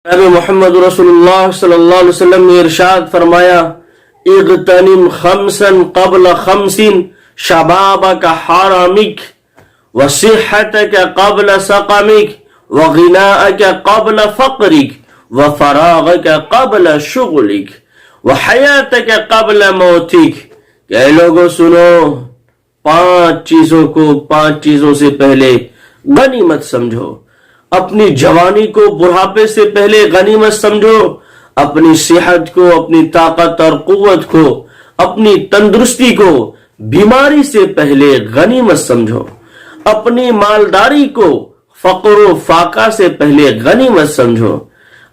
نبی محمد رسول اللہ صلی اللہ علیہ وسلم نے ارشاد فرمایا، اغتنم خمسا قبل خمس، شبابک حرامک، وصحتک قبل سقمک، وغناءک قبل فقرک، وفراغک قبل شغلک، وحیاتک قبل موتک۔ کہ اے لوگوں سنو، 5 چیزوں کو 5 چیزوں سے پہلے غنیمت سمجھو۔ اپنی جوانی کو بڑھاپے سے پہلے غنیمت سمجھو، اپنی صحت کو، اپنی طاقت اور قوت کو، اپنی تندرستی کو بیماری سے پہلے غنیمت سمجھو، اپنی مالداری کو فقر و فاقہ سے پہلے غنیمت سمجھو،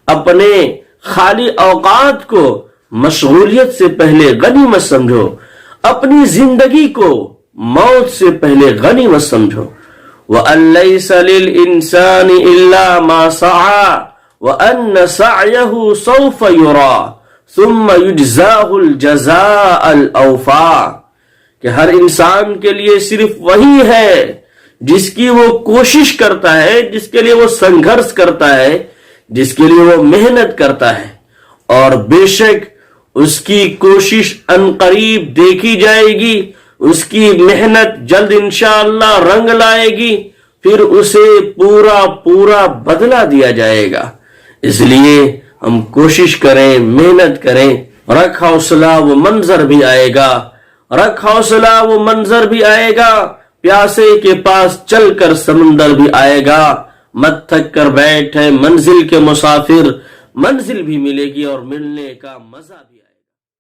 اپنے خالی اوقات کو مشغولیت سے پہلے غنیمت سمجھو، اپنی زندگی کو موت سے پہلے غنیمت سمجھو۔ وَأَن لَيْسَ لِلْإِنسَانِ إِلَّا مَا سَعَى وَأَنَّ سَعْيَهُ سَوْفَ يُرَى ثُمَّ يُجْزَاهُ الْجَزَاءَ الْأَوْفَى۔ کہ ہر انسان کے لیے صرف وہی ہے جس کی وہ کوشش کرتا ہے، جس کے لیے وہ سنگھرش کرتا ہے، جس کے لیے وہ محنت کرتا ہے، اور بے شک اس کی کوشش عنقریب دیکھی جائے گی، اس کی محنت جلد انشاءاللہ رنگ لائے گی، پھر اسے پورا بدلہ دیا جائے گا۔ اس لیے ہم کوشش کریں، محنت کریں، رکھ حوصلہ وہ منظر بھی آئے گا، رکھ حوصلہ وہ منظر بھی آئے گا، پیاسے کے پاس چل کر سمندر بھی آئے گا۔ مت تھک کر بیٹھے منزل کے مسافر، منزل بھی ملے گی اور ملنے کا مزہ بھی۔